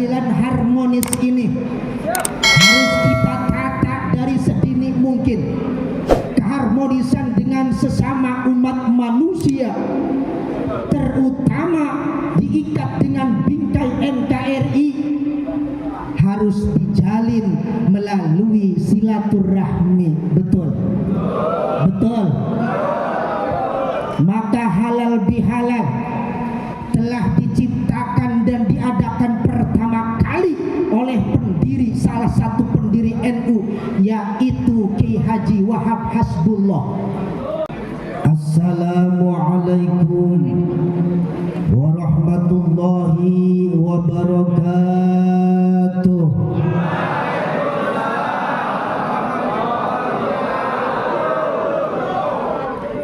keberhasilan harmonis ini harus kita tata dari sedini mungkin. Keharmonisan dengan sesama umat manusia, terutama diikat dengan bingkai NKRI, harus dijalin melalui silaturahmi. Betul? Betul. Maka halal bihalal telah diciptakan dan diadakan pertama kali oleh salah satu pendiri NU, yaitu Ki Haji Wahab Hasbullah. Assalamualaikum warahmatullahi wabarakatuh.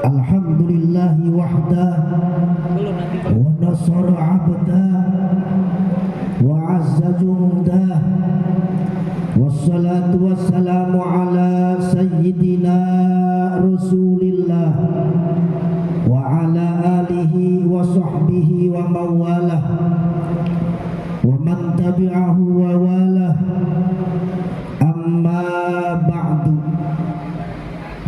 Alhamdulillahi wahdah wa nasara abdah wa azza jundah, wassalatu wassalamu ala sayyidina rasulillah wa ala alihi wa sahbihi wa mawalah wa man tabi'ahu wa walah. Amma ba'du,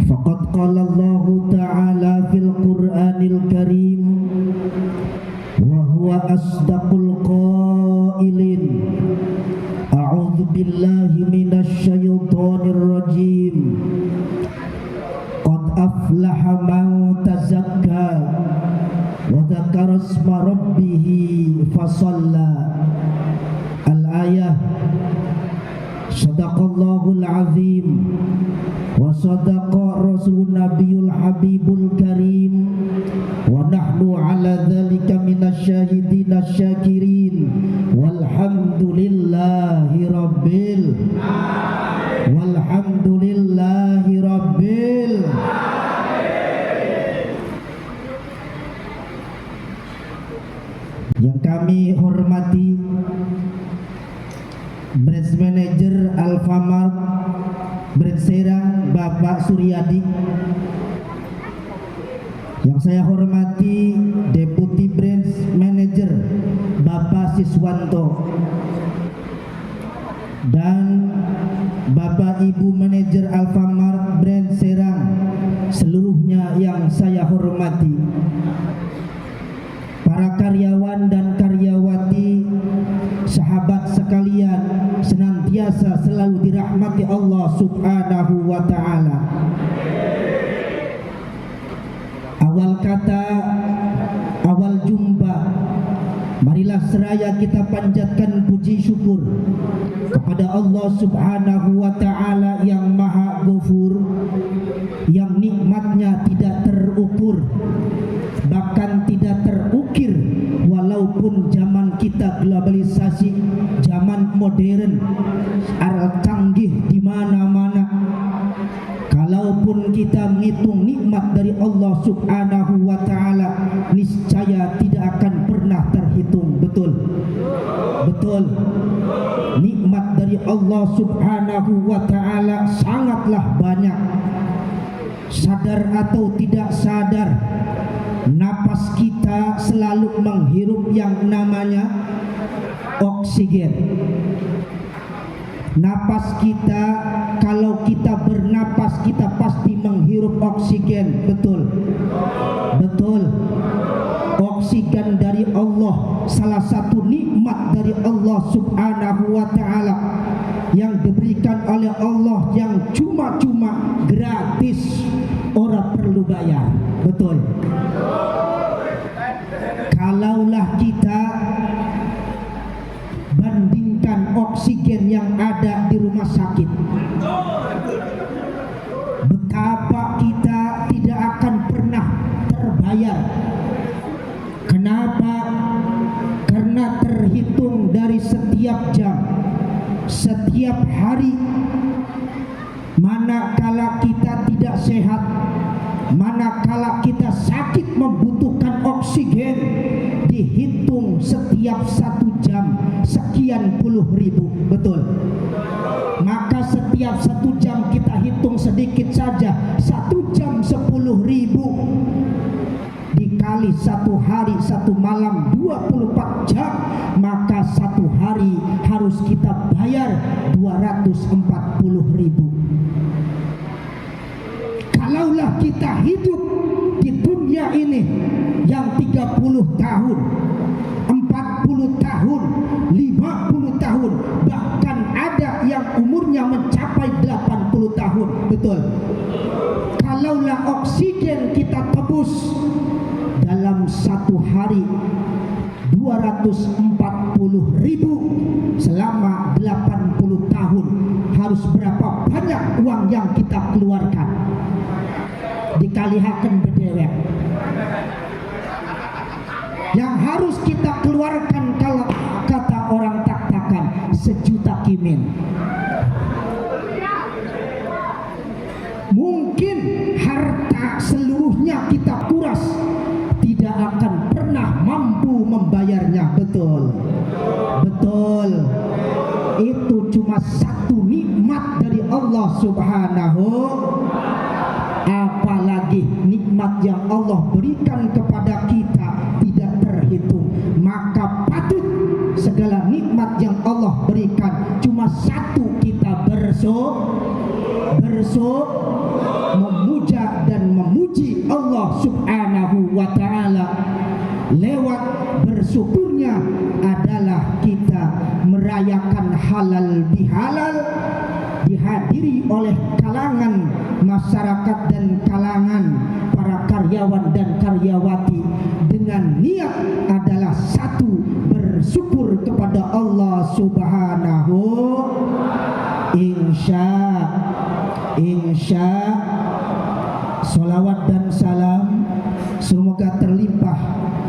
faqad qala Allah ta'ala fil Qur'anil Karim wa huwa asdaqul qailin. A'udzu billahi minasy syaithanir rajim. Qad aflaha man tazakka wa dzakara isma rabbih fasalla. Al-ayah. Shadaqallahul azim wa sadaqa rasulun nabiyul habibul karim wa nahnu ala dzalika minasy syahidin asy-syakirin walhamdulillahi rabbil walhamdulillahi rabbil. Yang kami hormati Branch Manager Alfamart Branch Serang Bapak Suryadi, yang saya hormati Deputi Branch Manager Bapak Siswanto, dan Bapak Ibu Manajer Alfamart Branch Serang seluruhnya yang saya hormati, para karyawan dan karyawati, sahabat sekalian, senantiasa selalu dirahmati Allah Subhanahu wa ta'ala. Awal kata, awal jumpa, marilah seraya kita panjatkan puji syukur kepada Allah Subhanahu wa ta'ala yang maha ghafur, yang nikmatnya tidak terukur, bahkan tidak terukir. Walaupun zaman kita globalisasi, zaman modern, alat canggih di mana-mana, kalaupun kita menghitung nikmat dari Allah Subhanahu wa ta'ala, niscaya tidak akan pernah terhitung. Betul? Betul. Nikmat dari Allah Subhanahu wa ta'ala sangatlah banyak. Sadar atau tidak sadar, napas kita selalu menghirup yang namanya oksigen. Napas kita, kalau kita bernapas, kita pasti menghirup oksigen. Betul? Betul. Oksigen dari Allah, salah satu nikmat dari Allah Subhanahu wa ta'ala yang diberikan oleh Allah, yang cuma-cuma gratis, orang perlu bayar. Betul? Kalaulah kita bandingkan oksigen yang ada di rumah sakit, betapa kita tidak akan pernah terbayar. Kenapa? Karena terhitung dari setiap jam, setiap hari. Manakala kita tidak sehat, manakala kita sakit membutuhkan oksigen, dihitung setiap 1 jam sekian puluh ribu. Betul? Maka setiap 1 jam kita hitung sedikit saja, 1 jam 10.000 dikali 1 hari 1 malam 24 jam, maka 1 hari harus kita bayar 240.000. Kalaulah kita hidup di dunia ini yang 30 tahun, 40 tahun, 50 tahun, bahkan ada yang umurnya mencapai 80 tahun, betul. Kalaulah oksigen kita tebus dalam satu hari 240.000 selama 80 tahun, harus berapa banyak uang yang kita keluarkan? Dikalihaken bedewek. Yang harus kita keluarkan, kalau kata orang tak-takan, 1.000.000 kimin. Mungkin harta seluruhnya kita kuras, tidak akan pernah mampu membayarnya, betul. Betul. Itu cuma satu nikmat dari Allah Subhanahu. Apalagi nikmat yang Allah berikan kepada kita tidak terhitung. Maka patut segala nikmat yang Allah berikan cuma satu, kita memuja dan memuji Allah Subhanahu wa ta'ala. Lewat bersyukurnya adalah kita merayakan halal bihalal, dihadiri oleh kalangan masyarakat dan kalangan para karyawan dan karyawati dengan niat adalah satu, bersyukur kepada Allah Subhanahu. Insya salawat dan salam semoga terlimpah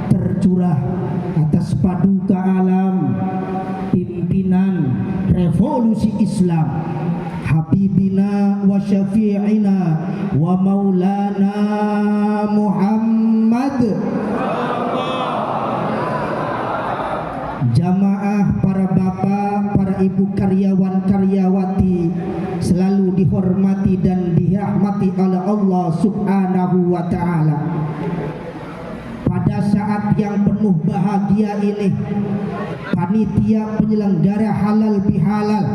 tercurah atas paduka alam, pimpinan revolusi Islam, Habibina wa syafi'ina wa maulana Muhammad. Jamaah, para bapak, para ibu karyawan karyawati selalu dihormati dan dirahmati oleh Allah Subhanahu wa ta'ala. Pada saat yang penuh bahagia ini, panitia penyelenggara halal bihalal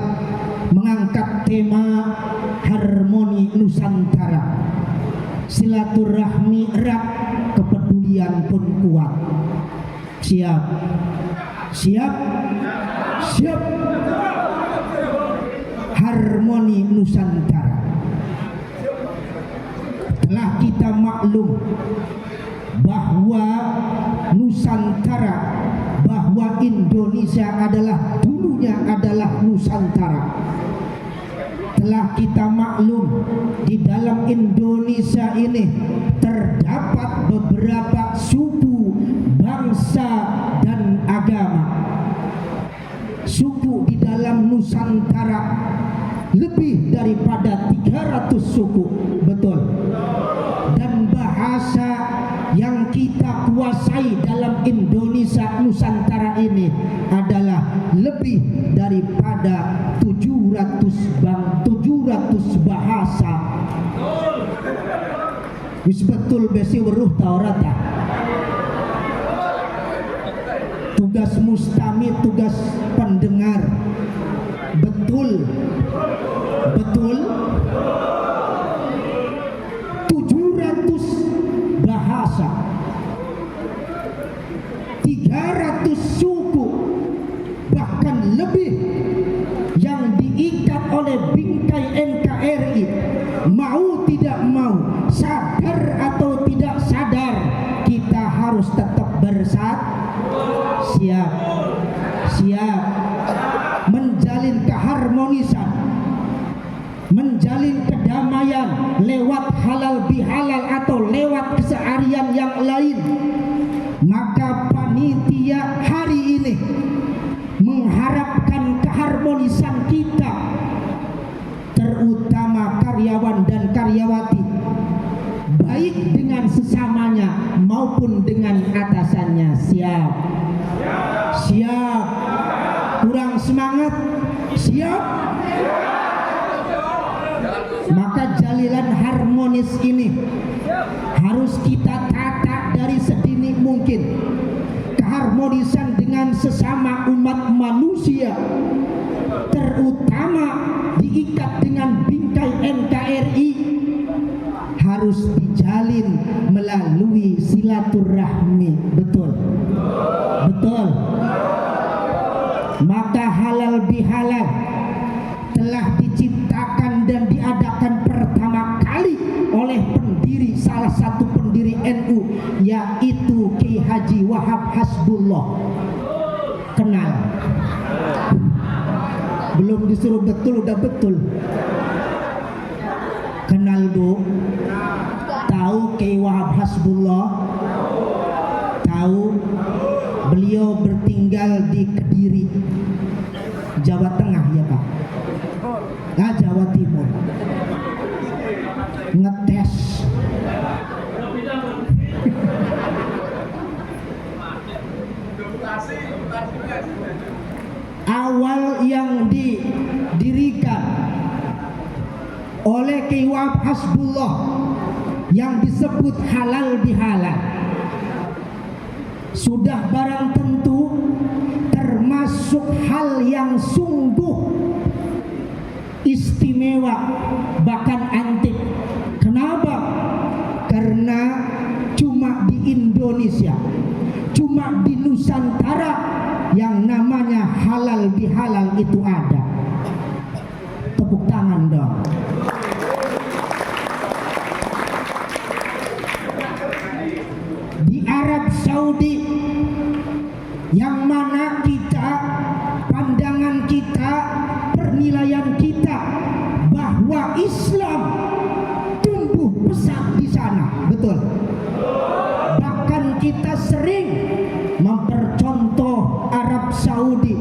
mengangkat tema harmoni Nusantara. Silaturahmi erat, kepedulian pun kuat. Siap? Siap? Siap. Harmoni Nusantara. Telah kita maklum bahwa Nusantara, bahwa Indonesia adalah dulunya adalah Nusantara. Telah kita maklum di dalam Indonesia ini terdapat beberapa suku, bangsa dan agama. Suku di dalam Nusantara lebih daripada 300 suku, betul. Dan bahasa yang kita kuasai dalam Indonesia Nusantara ini adalah lebih daripada 700 bahasa. Wis betul besi weruh taurata. Tugas mustami, tugas pendengar. Betul. Betul. 700 bahasa, 300 suku, bahkan lebih yang diikat oleh bingkai NKRI. Mau tidak mau, sadar atau tidak sadar, kita harus tetap siap menjalin keharmonisan, menjalin kedamaian lewat halal bihalal atau lewat keseharian yang lain. Maka panitia hari ini mengharapkan keharmonisan kita, terutama karyawan dan karyawati, baik dengan sesamanya maupun dengan atasannya. Siap? Siap. Kurang semangat? Siap? Maka jalilan harmonis ini harus kita tata dari sedini mungkin. Keharmonisan dengan sesama umat manusia terutama diikat dengan bingkai NKRI harus dijalin melalui silaturahmi. Betul, betul. Maka halal bihalal telah diciptakan dan diadakan pertama kali oleh salah satu pendiri NU, yaitu Kiai Haji Wahab Hasbullah. Kenal? Belum disuruh betul udah betul. Kenal Bu? Tahu Kiai Wahab Hasbullah? Tahu? Beliau bertinggal di Kediri, Jawa Tengah ya Pak? Nah, Jawa Timur. Ngetes. Awal yang didirikan oleh Kiai Wahab Hasbullah yang disebut halal bihalal sudah barang tentu termasuk hal yang sungguh istimewa, bahkan antik. Kenapa? Karena cuma di Indonesia, cuma di Nusantara yang namanya halal bihalal itu ada. Tepuk tangan dong. Di Arab Saudi, yang mana kita, pandangan kita, penilaian kita bahwa Islam tumbuh pesat di sana, betul. Bahkan kita sering mempercontoh Arab Saudi,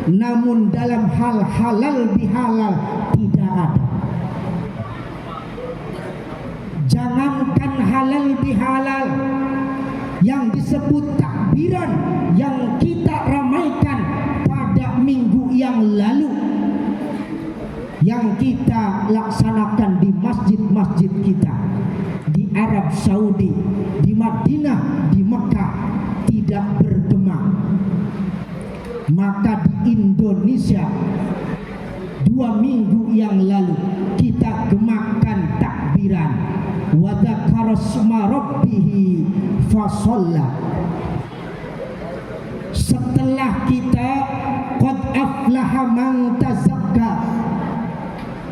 namun dalam hal halal bihalal tidak ada. Jangankan halal bihalal, yang disebut takbiran yang kita ramaikan pada minggu yang lalu, yang kita laksanakan di masjid-masjid kita di Arab Saudi, di Madinah, di Mekah, tidak bergema. Maka di Indonesia 2 minggu yang lalu kita gemakan takbiran wa dzakara isma rabbih fasalla. Setelah kita qad aflaha man tazakka,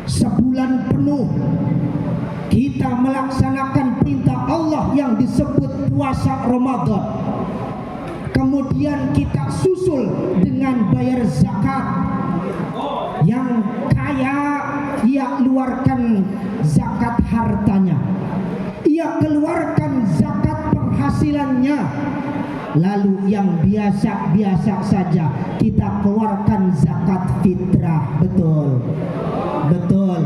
sebulan penuh kita melaksanakan perintah Allah yang disebut puasa Ramadan. Kemudian kita susul dengan bayar zakat. Yang kaya ia keluarkan zakat hartanya, ia keluarkan zakat penghasilannya. Lalu yang biasa-biasa saja kita keluarkan zakat fitrah. Betul, betul.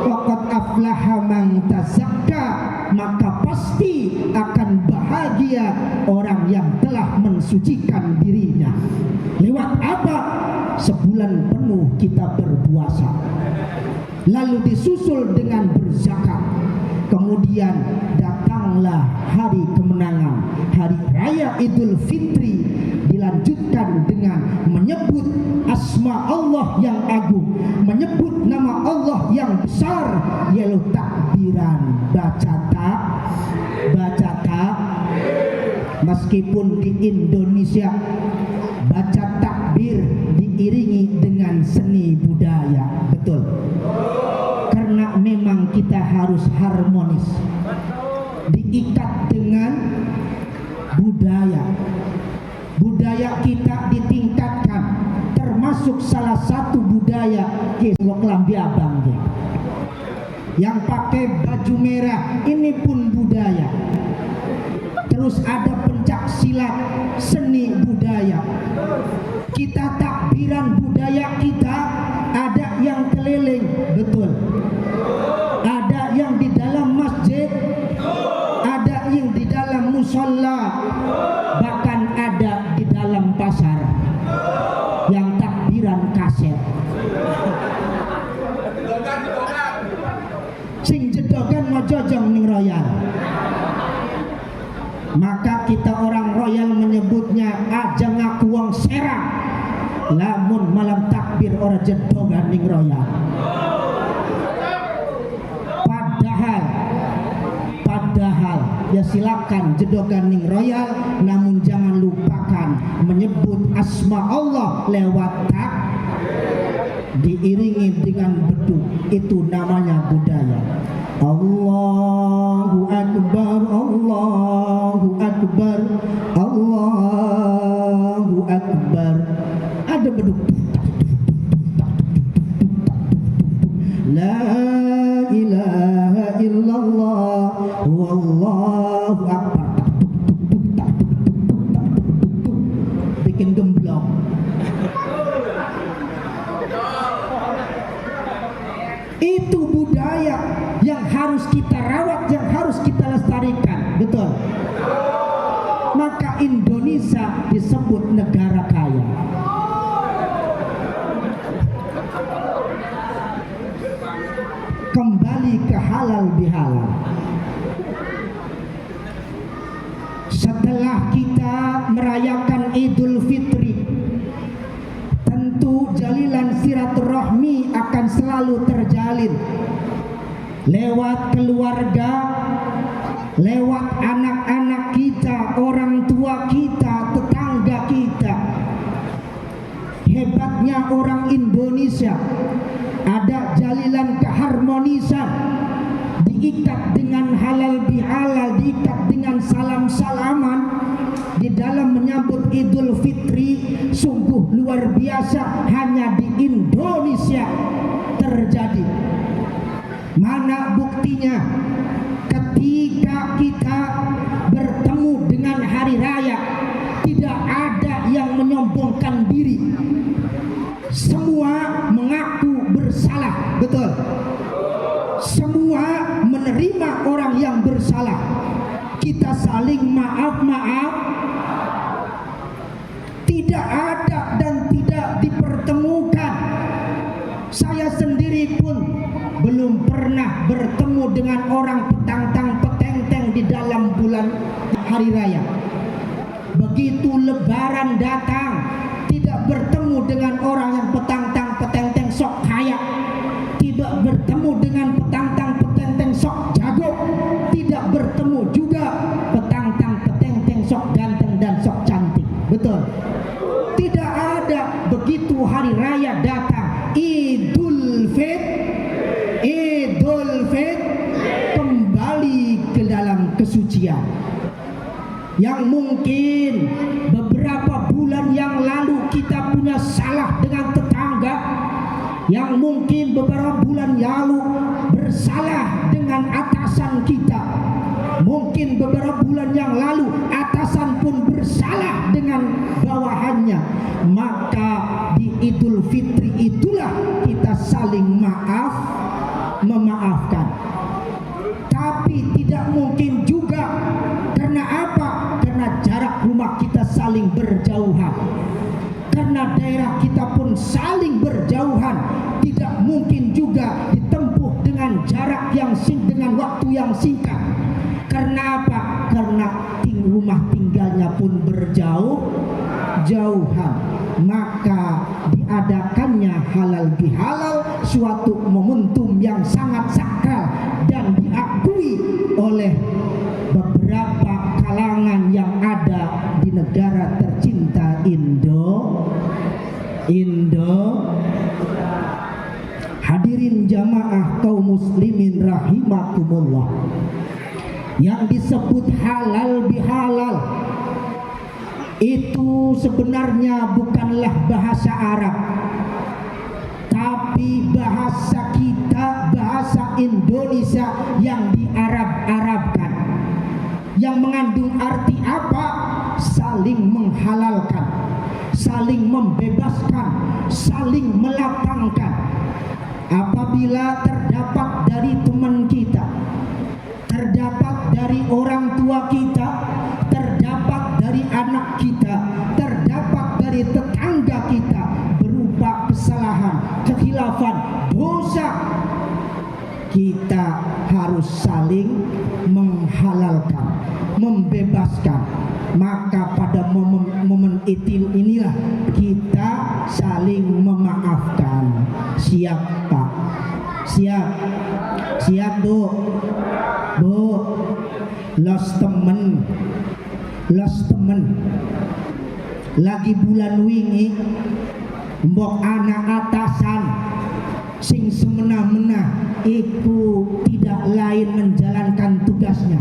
Waqad aflaha man tazakka, maka pasti akan bahagia orang yang telah mensucikan dirinya. Lewat apa? Sebulan penuh kita berpuasa, lalu disusul dengan berzakat. Kemudian datanglah hari kemenangan, hari raya Idul Fitri, dilanjutkan dengan menyebut asma Allah yang agung, menyebut nama Allah yang besar, yaitu takbiran. Baca tak, meskipun di Indonesia baca takbir diiringi dengan seni budaya, betul. Karena memang kita harus harmonis, diikat dengan budaya. Budaya kita ditingkatkan, termasuk salah satu budaya kelambi abang yang pakai baju merah, ini pun budaya. Terus ada pencak silat, seni budaya. Kita takbiran budaya kita, ada yang keliling, betul. Ada yang di dalam masjid, ada yang di dalam musola, bahkan ada di dalam pasar yang takbiran kaset. Sing jedogan ngojojong ning royal. Maka kita orang royal menyebutnya aja ngaku wong serang. lamun malam takbir ora jedogan ning royal. Padahal ya silakan jedogan ning royal, namun jangan lupakan menyebut asma Allah lewat tak diiringi dengan beduk, itu namanya budaya. Allahu Akbar, Allahu Akbar, Allahu Akbar. Ada beduk. La ilaha illallah wallahu akbar. Bikin gemblong. Itu budaya yang harus kita rawat, yang harus kita lestarikan. Betul. Maka Indonesia disebut negara kaya. Kembali ke halal bihalal. Setelah kita merayakan Idul Fitri, tentu jalilan silaturahmi akan selalu terjalin lewat keluarga, lewat anak-anak kita, orang tua kita, tetangga kita. Hebatnya orang Indonesia, ada jalilan keharmonisan, diikat dengan halal bihalal, diikat dengan salam-salaman di dalam menyambut Idul Fitri. Sungguh luar biasa, hanya di Indonesia terjadi. Mana buktinya? Ketika kita bertemu dengan hari raya, tidak ada yang menyombongkan diri, semua mengaku bersalah. Betul. Semua menerima orang yang bersalah. Kita saling maaf-maaf. Tidak ada dan tidak dipertemukan. Saya sendiri pun belum pernah bertemu dengan orang petantang petenteng di dalam bulan hari raya. Begitu lebaran datang, tidak bertemu dengan orang yang petantang petenteng sok kaya, tidak bertemu dengan petantang petenteng sok jago, tidak bertemu juga petantang petenteng sok ganteng dan sok cantik. Betul. Tidak ada. Begitu hari raya datang, Idul Fitri, kembali ke dalam kesucian. Yang mungkin beberapa bulan yang lalu kita punya salah dengan tetangga, yang mungkin beberapa bulan lalu bersalah dengan atasan kita, mungkin beberapa bulan yang lalu atasan pun bersalah dengan bawahannya. Maka di Idul Fitri itulah kita saling memaafkan. Tapi tidak mungkin juga. Karena apa? Karena jarak rumah kita saling berjauhan, karena daerah kita pun saling berjauhan. Tidak mungkin juga ditempuh dengan jarak yang dengan waktu yang singkat. Karena apa? Karena rumah tinggalnya pun berjauhan. Maka diadakannya halal bihalal, suatu momentum yang sangat sakral dan diakui oleh beberapa kalangan yang ada di negara tercinta Indo. Hadirin jamaah kaum muslimin rahimakumullah. Yang disebut halal bihalal itu sebenarnya bukanlah bahasa Arab, tapi bahasa kita, bahasa Indonesia yang diarab-arabkan, yang mengandung arti apa? Saling menghalalkan, saling membebaskan, saling melapangkan. Apabila terdapat dari teman kita, terdapat dari orang tua kita, terdapat dari anak kita, terdapat dari tetangga kita berupa kesalahan, kekhilafan, dosa, kita harus saling menghalalkan, membebaskan. Maka pada momen inilah kita saling memaafkan. Siap Pak? Siap? Siap Bu? Bu, los temen lagi bulan wingi mbok anak atasan sing semena-mena iku tidak lain menjalankan tugasnya,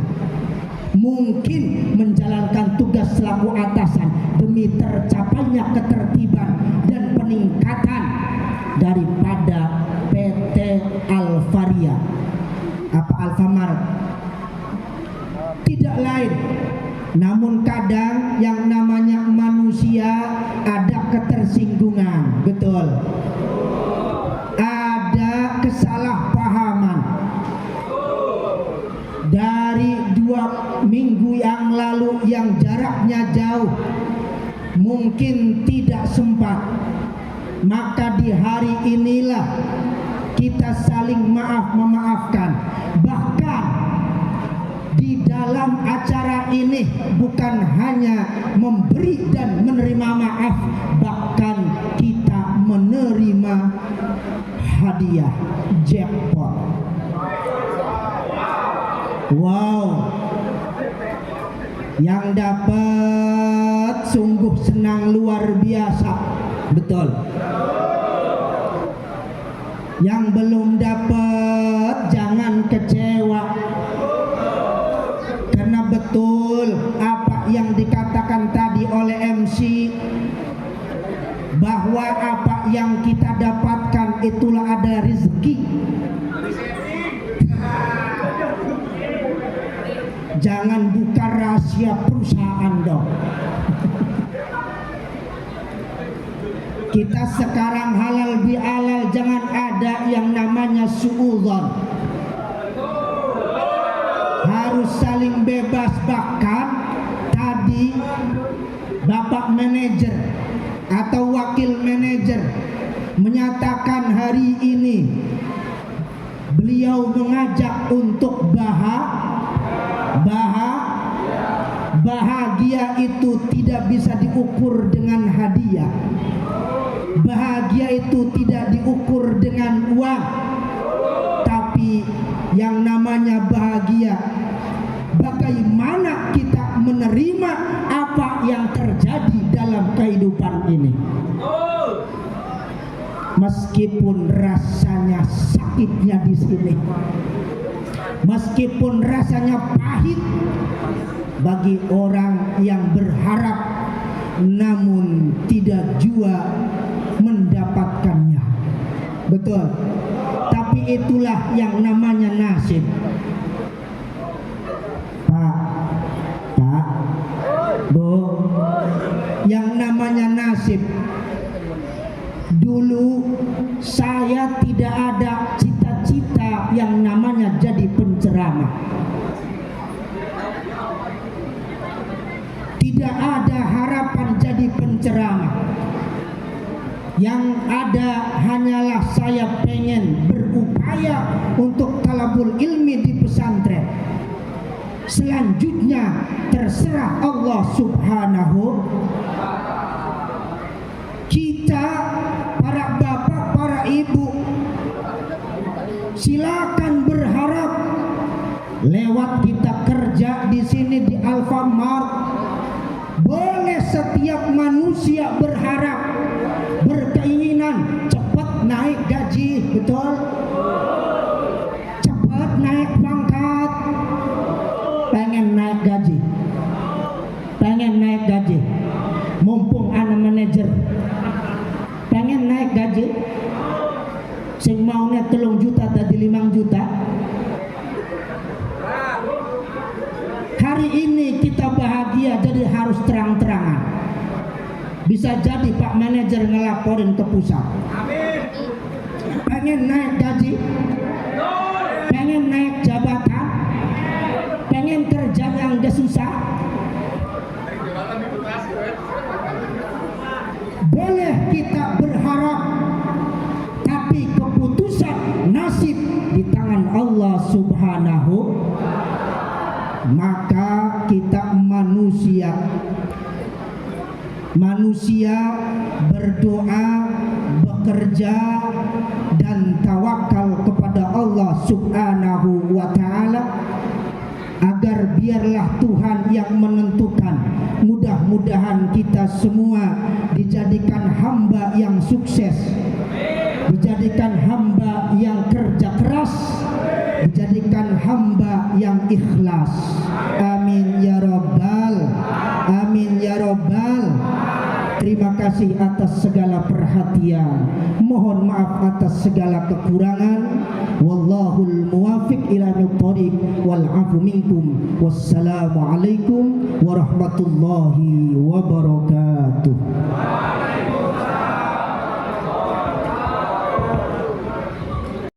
mungkin menjalankan tugas selaku atasan demi tercapainya ketertiban dan peningkatan daripada PT Alvaria apa Alfamart, tidak lain. Namun kadang yang namanya manusia ada ketersinggungan, betul. Ada kesalahpahaman. Dari 2 minggu yang lalu yang jaraknya jauh, mungkin tidak sempat. Maka di hari inilah kita saling memaafkan. Bahkan di dalam acara ini bukan hanya memberi dan menerima maaf, bahkan kita menerima hadiah jackpot. Wow, yang dapat sungguh senang luar biasa, betul. Yang belum dapat jangan kecewa. Betul apa yang dikatakan tadi oleh MC, bahwa apa yang kita dapatkan itulah ada rezeki. Jangan buka rahasia perusahaan dong. Kita sekarang halal bihalal, jangan ada yang namanya suudzon. Harus saling bebas. Bahkan tadi Bapak manajer atau wakil manajer menyatakan hari ini beliau mengajak untuk bahagia itu tidak bisa diukur dengan hadiah. Bahagia itu tidak diukur dengan uang. Tapi yang namanya bahagia, bagaimana kita menerima apa yang terjadi dalam kehidupan ini, meskipun rasanya sakitnya di sini, meskipun rasanya pahit bagi orang yang berharap namun tidak jua mendapatkannya, betul. Tapi itulah yang namanya nasib. Pak, Bu, yang namanya nasib. Dulu saya tidak ada cita-cita yang namanya jadi penceramah. Tidak ada harapan jadi penceramah. Yang ada hanyalah saya pengen berupaya untuk talabul ilmi di pesantren. Selanjutnya terserah Allah Subhanahu. Kita para bapak, para ibu, silakan berharap lewat kita kerja di sini di Alfamart. Boleh setiap manusia berharap, berkeinginan cepat naik gaji, betul? Cepat naik pangkat, pengen naik gaji, mumpung anak manajer, pengen naik gaji, sing maunya 3 juta tadi 5 juta. Hari ini kita bahagia, jadi harus terang-terangan. Bisa jadi Pak Manajer ngelaporin ke pusat. Pengen naik gaji, pengen naik jabatan, pengen kerja yang gak susah, boleh kita berharap, tapi keputusan nasib di tangan Allah Subhanahu. Maka kita manusia berdoa bekerja dan tawakal kepada Allah Subhanahu wa Ta'ala, agar biarlah Tuhan yang menentukan. Mudah-mudahan kita semua dijadikan hamba yang sukses, dijadikan hamba yang kerja keras, dijadikan hamba yang ikhlas. Amin ya Rabbal, amin ya Rabbal. Terima kasih atas segala perhatian. Mohon maaf atas segala kekurangan. Wallahul muwafiq ila thoriq wal afu minkum. Wassalamualaikum warahmatullahi wabarakatuh.